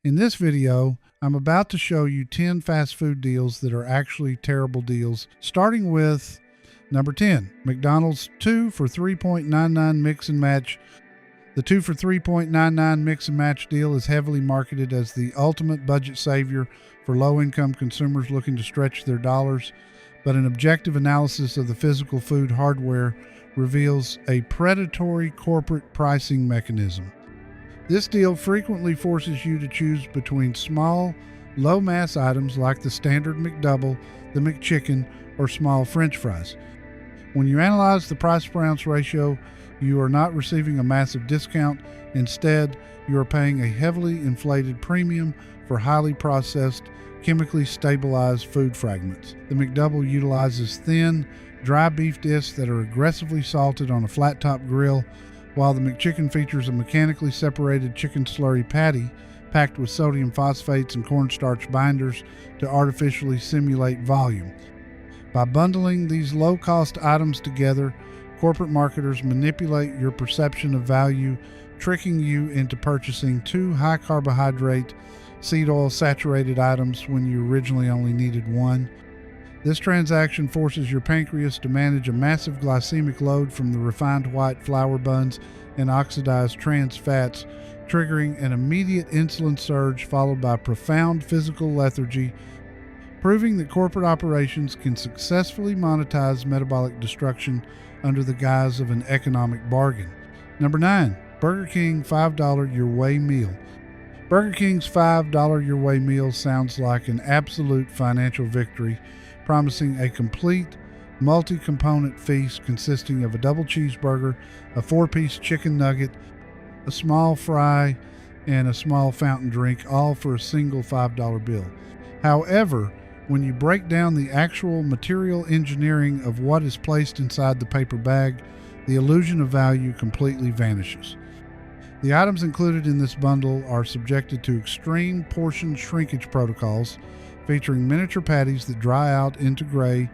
In this video, I'm about to show you 10 fast food deals that are actually terrible deals, starting with number 10, McDonald's 2 for $3.99 mix and match. The 2 for $3.99 mix and match deal is heavily marketed as the ultimate budget savior for low-income consumers looking to stretch their dollars, but an objective analysis of the physical food hardware reveals a predatory corporate pricing mechanism. This deal frequently forces you to choose between small, low-mass items like the standard McDouble, the McChicken, or small French fries. When you analyze the price per ounce ratio, you are not receiving a massive discount. Instead, you are paying a heavily inflated premium for highly processed, chemically stabilized food fragments. The McDouble utilizes thin, dry beef discs that are aggressively salted on a flat-top grill, while the McChicken features a mechanically separated chicken slurry patty packed with sodium phosphates and cornstarch binders to artificially simulate volume. By bundling these low-cost items together, corporate marketers manipulate your perception of value, tricking you into purchasing two high-carbohydrate, seed oil-saturated items when you originally only needed one. This transaction forces your pancreas to manage a massive glycemic load from the refined white flour buns and oxidized trans fats, triggering an immediate insulin surge followed by profound physical lethargy, proving that corporate operations can successfully monetize metabolic destruction under the guise of an economic bargain. Number 9, Burger King $5 Your Way Meal. Burger King's $5 Your Way meal sounds like an absolute financial victory, promising a complete, multi-component feast consisting of a double cheeseburger, a 4-piece chicken nugget, a small fry, and a small fountain drink, all for a single $5 bill. However, when you break down the actual material engineering of what is placed inside the paper bag, the illusion of value completely vanishes. The items included in this bundle are subjected to extreme portion shrinkage protocols, featuring miniature patties that dry out into gray,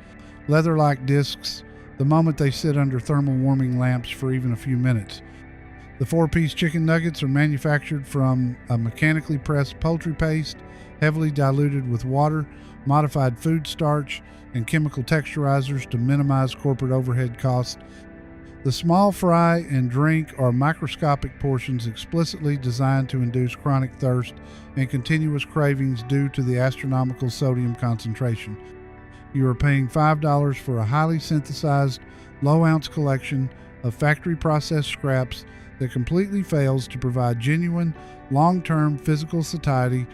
leather-like discs the moment they sit under thermal warming lamps for even a few minutes. The 4-piece chicken nuggets are manufactured from a mechanically pressed poultry paste, heavily diluted with water, modified food starch, and chemical texturizers to minimize corporate overhead costs. The small fry and drink are microscopic portions explicitly designed to induce chronic thirst and continuous cravings due to the astronomical sodium concentration. You are paying $5 for a highly synthesized, low-ounce collection of factory-processed scraps that completely fails to provide genuine, long-term physical satiety,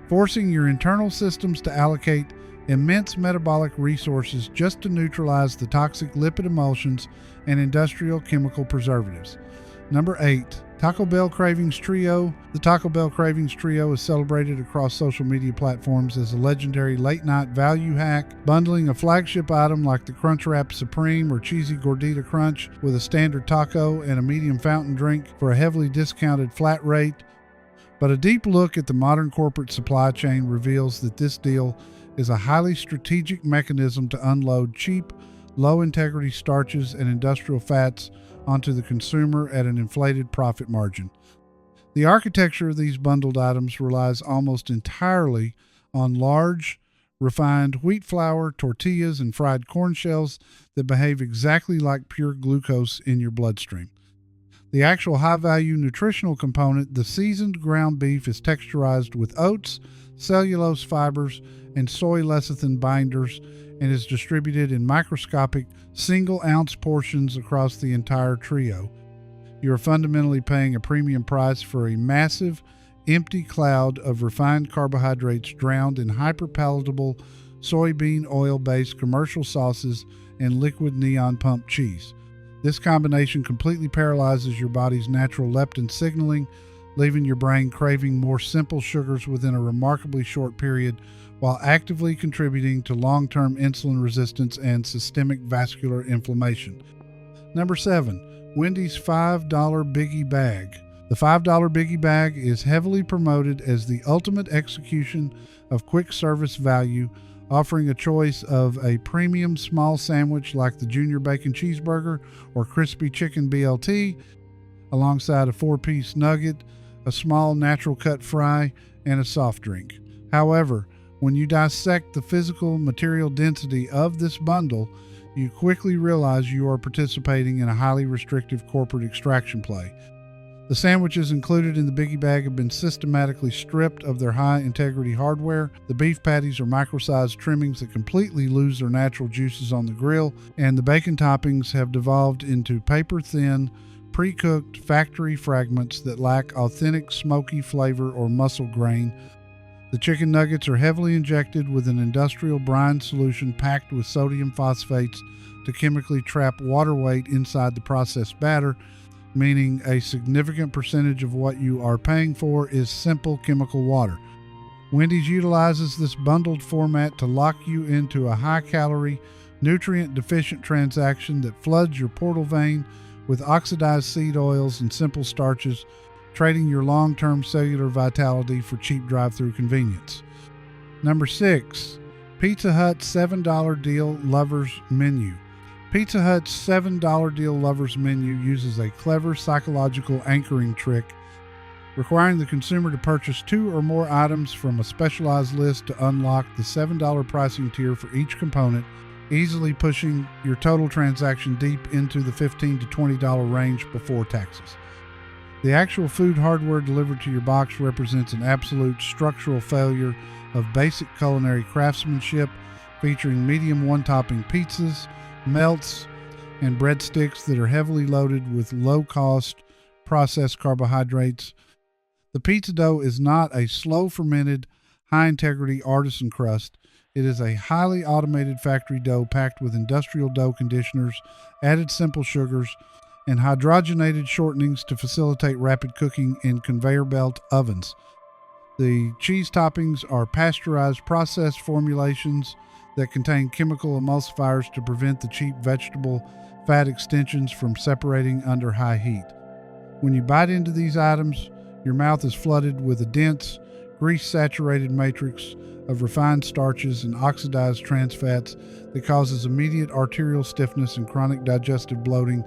forcing your internal systems to allocate immense metabolic resources just to neutralize the toxic lipid emulsions and industrial chemical preservatives. Number 8, Taco Bell Cravings Trio. The Taco Bell Cravings Trio is celebrated across social media platforms as a legendary late-night value hack, bundling a flagship item like the Crunchwrap Supreme or Cheesy Gordita Crunch with a standard taco and a medium fountain drink for a heavily discounted flat rate. But a deep look at the modern corporate supply chain reveals that this deal is a highly strategic mechanism to unload cheap, low-integrity starches and industrial fats onto the consumer at an inflated profit margin. The architecture of these bundled items relies almost entirely on large, refined wheat flour, tortillas, and fried corn shells that behave exactly like pure glucose in your bloodstream. The actual high-value nutritional component, the seasoned ground beef, is texturized with oats, cellulose fibers, and soy lecithin binders, and is distributed in microscopic single-ounce portions across the entire trio. You are fundamentally paying a premium price for a massive, empty cloud of refined carbohydrates drowned in hyper-palatable soybean oil-based commercial sauces and liquid neon pump cheese. This combination completely paralyzes your body's natural leptin signaling, leaving your brain craving more simple sugars within a remarkably short period, while actively contributing to long-term insulin resistance and systemic vascular inflammation. Number 7, Wendy's $5 Biggie Bag. The $5 Biggie Bag is heavily promoted as the ultimate execution of quick service value, offering a choice of a premium small sandwich like the Junior Bacon Cheeseburger or Crispy Chicken BLT, alongside a 4-piece nugget, a small natural cut fry, and a soft drink. However, when you dissect the physical material density of this bundle, you quickly realize you are participating in a highly restrictive corporate extraction play. The sandwiches included in the biggie bag have been systematically stripped of their high-integrity hardware. The beef patties are micro-sized trimmings that completely lose their natural juices on the grill, and the bacon toppings have devolved into paper-thin, pre-cooked factory fragments that lack authentic smoky flavor or muscle grain. The chicken nuggets are heavily injected with an industrial brine solution packed with sodium phosphates to chemically trap water weight inside the processed batter, meaning a significant percentage of what you are paying for is simple chemical water. Wendy's utilizes this bundled format to lock you into a high-calorie, nutrient-deficient transaction that floods your portal vein with oxidized seed oils and simple starches, trading your long-term cellular vitality for cheap drive-thru convenience. Number 6. Pizza Hut's $7 Deal Lovers Menu. Pizza Hut's $7 Deal Lovers Menu uses a clever psychological anchoring trick, requiring the consumer to purchase 2 or more items from a specialized list to unlock the $7 pricing tier for each component, easily pushing your total transaction deep into the $15 to $20 range before taxes. The actual food hardware delivered to your box represents an absolute structural failure of basic culinary craftsmanship, featuring medium one-topping pizzas, melts, and breadsticks that are heavily loaded with low-cost processed carbohydrates. The pizza dough is not a slow-fermented, high-integrity artisan crust. It is a highly automated factory dough packed with industrial dough conditioners, added simple sugars, and hydrogenated shortenings to facilitate rapid cooking in conveyor belt ovens. The cheese toppings are pasteurized processed formulations that contain chemical emulsifiers to prevent the cheap vegetable fat extensions from separating under high heat. When you bite into these items, your mouth is flooded with a dense, grease-saturated matrix of refined starches and oxidized trans fats that causes immediate arterial stiffness and chronic digestive bloating,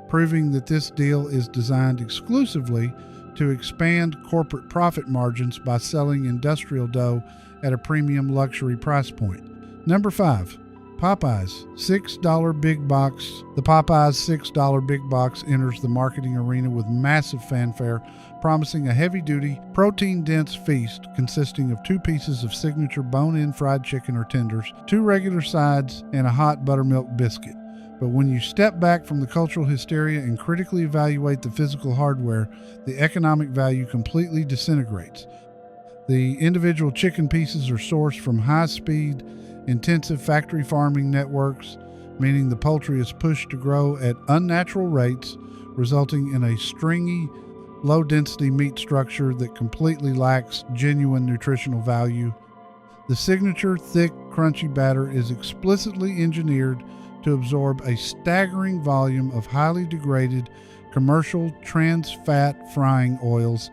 proving that this deal is designed exclusively to expand corporate profit margins by selling industrial dough at a premium luxury price point. Number 5. Popeyes $6 Big Box. The Popeyes $6 Big Box enters the marketing arena with massive fanfare, promising a heavy-duty, protein-dense feast consisting of 2 pieces of signature bone-in fried chicken or tenders, 2 regular sides, and a hot buttermilk biscuit. But when you step back from the cultural hysteria and critically evaluate the physical hardware, the economic value completely disintegrates. The individual chicken pieces are sourced from high-speed, intensive factory farming networks, meaning the poultry is pushed to grow at unnatural rates, resulting in a stringy, low-density meat structure that completely lacks genuine nutritional value. The signature thick, crunchy batter is explicitly engineered to absorb a staggering volume of highly degraded commercial trans fat frying oils,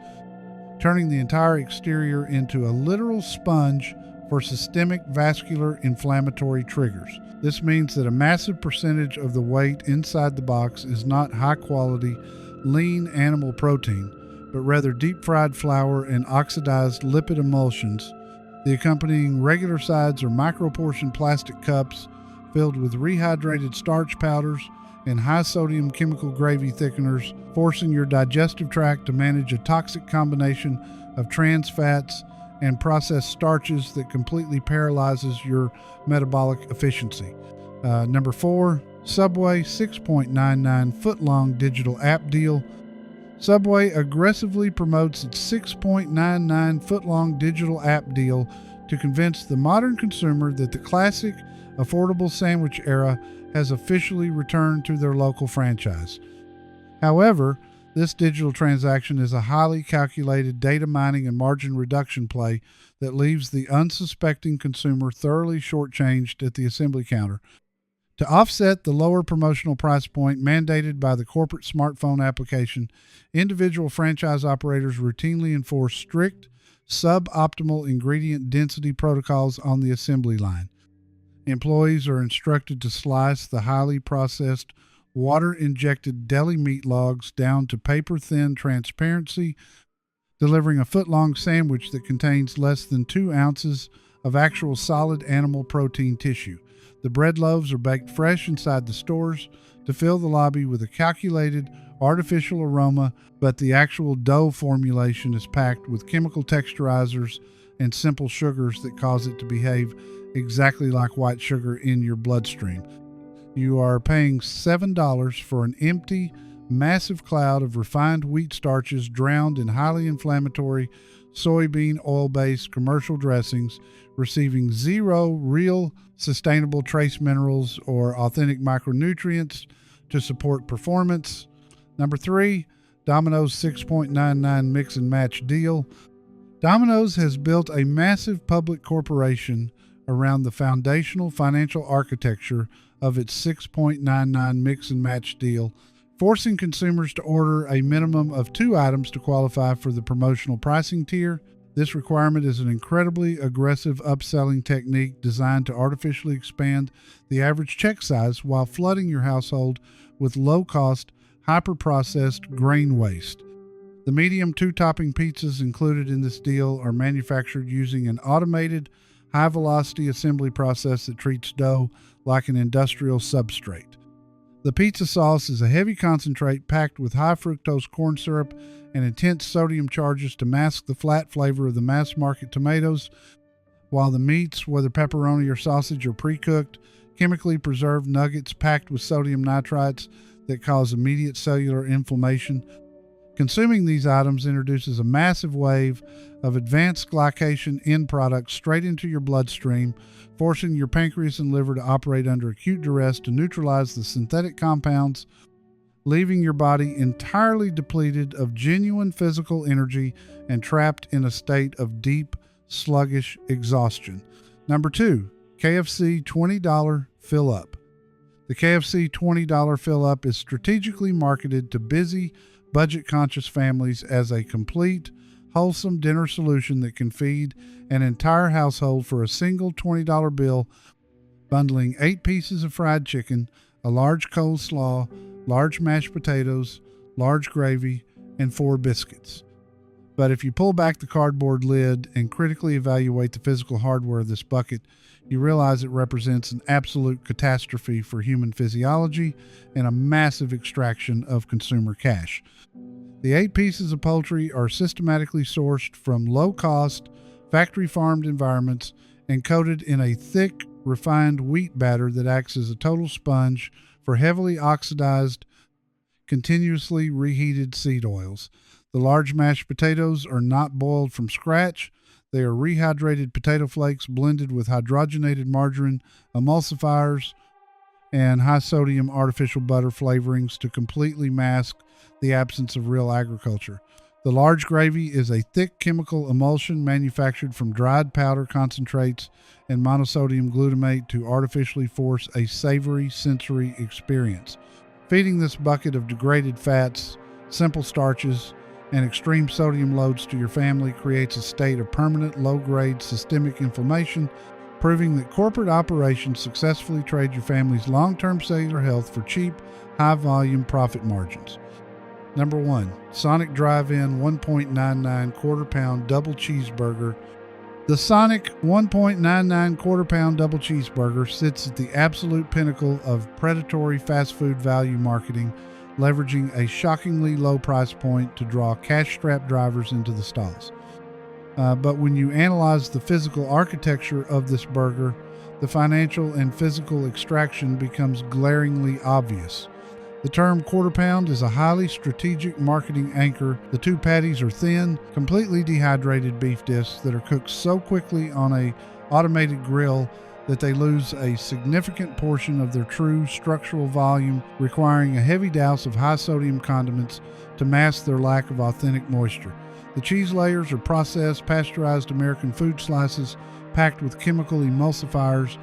turning the entire exterior into a literal sponge for systemic vascular inflammatory triggers. This means that a massive percentage of the weight inside the box is not high-quality, lean animal protein, but rather deep-fried flour and oxidized lipid emulsions. The accompanying regular sides are micro-portion plastic cups filled with rehydrated starch powders and high-sodium chemical gravy thickeners, forcing your digestive tract to manage a toxic combination of trans fats and processed starches that completely paralyzes your metabolic efficiency. Number 4, Subway 6.99 foot-long digital app deal. Subway aggressively promotes its 6.99 foot-long digital app deal to convince the modern consumer that the classic, affordable sandwich era has officially returned to their local franchise. However, this digital transaction is a highly calculated data mining and margin reduction play that leaves the unsuspecting consumer thoroughly shortchanged at the assembly counter. To offset the lower promotional price point mandated by the corporate smartphone application, individual franchise operators routinely enforce strict, suboptimal ingredient density protocols on the assembly line. Employees are instructed to slice the highly processed, water-injected deli meat logs down to paper-thin transparency. delivering a foot-long sandwich that contains less than 2 ounces of actual solid animal protein tissue. The bread loaves are baked fresh inside the stores to fill the lobby with a calculated artificial aroma, but the actual dough formulation is packed with chemical texturizers and simple sugars that cause it to behave exactly like white sugar in your bloodstream. You are paying $7 for an empty, massive cloud of refined wheat starches drowned in highly inflammatory soybean oil-based commercial dressings, receiving zero real sustainable trace minerals or authentic micronutrients to support performance. Number 3, Domino's 6.99 mix and match deal. Domino's has built a massive public corporation around the foundational financial architecture of its 6.99 mix and match deal, forcing consumers to order a minimum of 2 items to qualify for the promotional pricing tier. This requirement is an incredibly aggressive upselling technique designed to artificially expand the average check size while flooding your household with low-cost, hyper-processed grain waste. The medium 2-topping pizzas included in this deal are manufactured using an automated, high-velocity assembly process that treats dough like an industrial substrate. The pizza sauce is a heavy concentrate packed with high fructose corn syrup and intense sodium charges to mask the flat flavor of the mass-market tomatoes, while the meats, whether pepperoni or sausage, are pre-cooked, chemically preserved nuggets packed with sodium nitrites that cause immediate cellular inflammation. Consuming these items introduces a massive wave of advanced glycation end products straight into your bloodstream, forcing your pancreas and liver to operate under acute duress to neutralize the synthetic compounds, leaving your body entirely depleted of genuine physical energy and trapped in a state of deep, sluggish exhaustion. Number 2, KFC $20 fill-up. The KFC $20 fill-up is strategically marketed to busy, budget-conscious families as a complete, wholesome dinner solution that can feed an entire household for a single $20 bill, bundling 8 pieces of fried chicken, a large coleslaw, large mashed potatoes, large gravy, and 4 biscuits. But if you pull back the cardboard lid and critically evaluate the physical hardware of this bucket, you realize it represents an absolute catastrophe for human physiology and a massive extraction of consumer cash. The 8 pieces of poultry are systematically sourced from low-cost, factory-farmed environments and coated in a thick, refined wheat batter that acts as a total sponge for heavily oxidized, continuously reheated seed oils. The large mashed potatoes are not boiled from scratch. They are rehydrated potato flakes blended with hydrogenated margarine, emulsifiers, and high-sodium artificial butter flavorings to completely mask the absence of real agriculture. The large gravy is a thick chemical emulsion manufactured from dried powder concentrates and monosodium glutamate to artificially force a savory sensory experience. Feeding this bucket of degraded fats, simple starches, and extreme sodium loads to your family creates a state of permanent low-grade systemic inflammation, proving that corporate operations successfully trade your family's long-term cellular health for cheap, high-volume profit margins. Number 1, Sonic Drive-In 1.99 quarter-pound double cheeseburger. The Sonic 1.99 quarter-pound double cheeseburger sits at the absolute pinnacle of predatory fast food value marketing, leveraging a shockingly low price point to draw cash-strapped drivers into the stalls. But when you analyze the physical architecture of this burger, the financial and physical extraction becomes glaringly obvious. The term quarter pound is a highly strategic marketing anchor. The 2 patties are thin, completely dehydrated beef discs that are cooked so quickly on a automated grill that they lose a significant portion of their true structural volume, requiring a heavy douse of high-sodium condiments to mask their lack of authentic moisture. The cheese layers are processed, pasteurized American food slices packed with chemical emulsifiers,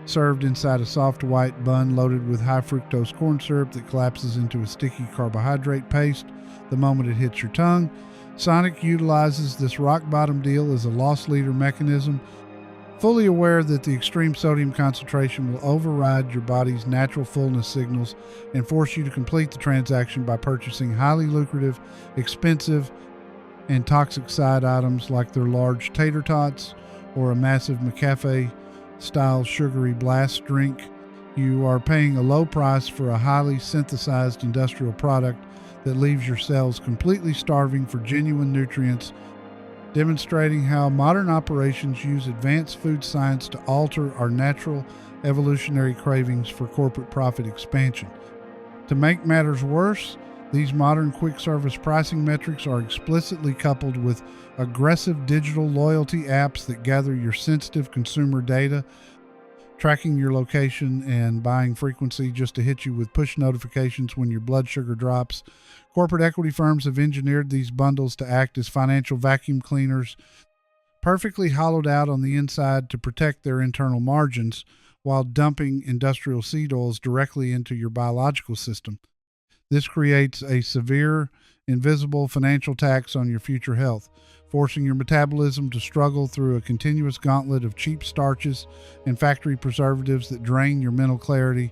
served inside a soft white bun loaded with high fructose corn syrup that collapses into a sticky carbohydrate paste the moment it hits your tongue. Sonic utilizes this rock-bottom deal as a loss leader mechanism, fully aware that the extreme sodium concentration will override your body's natural fullness signals and force you to complete the transaction by purchasing highly lucrative, expensive, and toxic side items like their large tater tots or a massive McCafe style sugary blast drink. You are paying a low price for a highly synthesized industrial product that leaves your cells completely starving for genuine nutrients, demonstrating how modern operations use advanced food science to alter our natural evolutionary cravings for corporate profit expansion. To make matters worse, these modern quick service pricing metrics are explicitly coupled with aggressive digital loyalty apps that gather your sensitive consumer data, tracking your location and buying frequency just to hit you with push notifications when your blood sugar drops. Corporate equity firms have engineered these bundles to act as financial vacuum cleaners, perfectly hollowed out on the inside to protect their internal margins while dumping industrial seed oils directly into your biological system. This creates a severe, invisible financial tax on your future health, forcing your metabolism to struggle through a continuous gauntlet of cheap starches and factory preservatives that drain your mental clarity.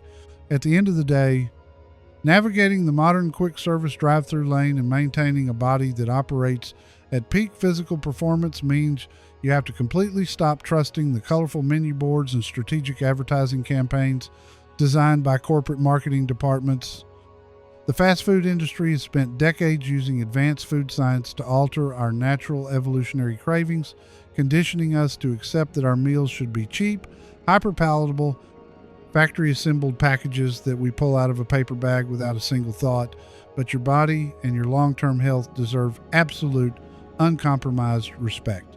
At the end of the day, navigating the modern quick service drive-through lane and maintaining a body that operates at peak physical performance means you have to completely stop trusting the colorful menu boards and strategic advertising campaigns designed by corporate marketing departments. The fast food industry has spent decades using advanced food science to alter our natural evolutionary cravings, conditioning us to accept that our meals should be cheap, hyper-palatable, factory-assembled packages that we pull out of a paper bag without a single thought. But your body and your long-term health deserve absolute, uncompromised respect.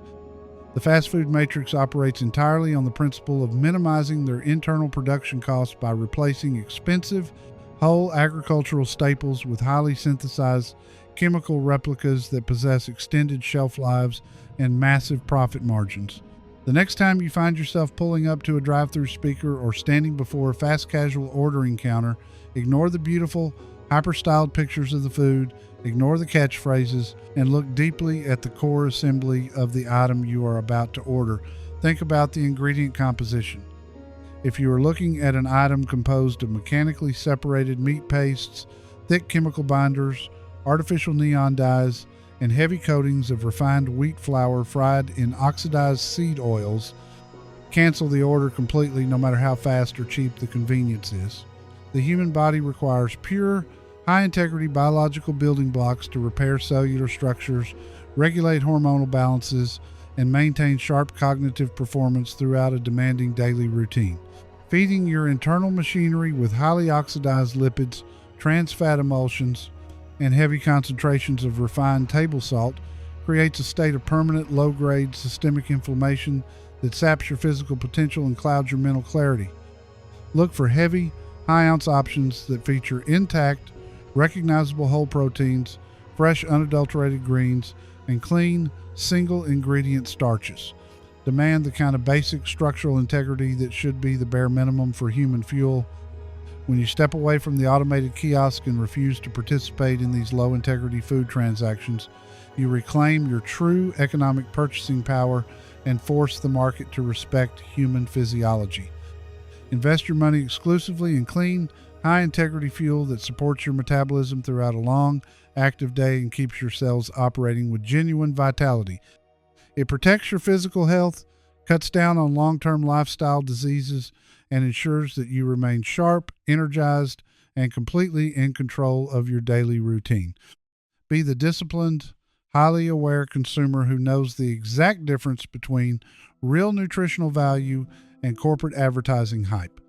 The fast food matrix operates entirely on the principle of minimizing their internal production costs by replacing expensive, whole agricultural staples with highly synthesized chemical replicas that possess extended shelf lives and massive profit margins. The next time you find yourself pulling up to a drive-through speaker or standing before a fast casual ordering counter, ignore the beautiful, hyper-styled pictures of the food, ignore the catchphrases, and look deeply at the core assembly of the item you are about to order. Think about the ingredient composition. If you are looking at an item composed of mechanically separated meat pastes, thick chemical binders, artificial neon dyes, and heavy coatings of refined wheat flour fried in oxidized seed oils, cancel the order completely no matter how fast or cheap the convenience is. The human body requires pure, high-integrity biological building blocks to repair cellular structures, regulate hormonal balances, and maintain sharp cognitive performance throughout a demanding daily routine. Feeding your internal machinery with highly oxidized lipids, trans fat emulsions, and heavy concentrations of refined table salt creates a state of permanent low-grade systemic inflammation that saps your physical potential and clouds your mental clarity. Look for heavy, high-ounce options that feature intact, recognizable whole proteins, fresh unadulterated greens, and clean, single-ingredient starches. Demand the kind of basic structural integrity that should be the bare minimum for human fuel. When you step away from the automated kiosk and refuse to participate in these low-integrity food transactions, you reclaim your true economic purchasing power and force the market to respect human physiology. Invest your money exclusively in clean, high-integrity fuel that supports your metabolism throughout a long, active day and keeps your cells operating with genuine vitality. It protects your physical health, cuts down on long-term lifestyle diseases, and ensures that you remain sharp, energized, and completely in control of your daily routine. Be the disciplined, highly aware consumer who knows the exact difference between real nutritional value and corporate advertising hype.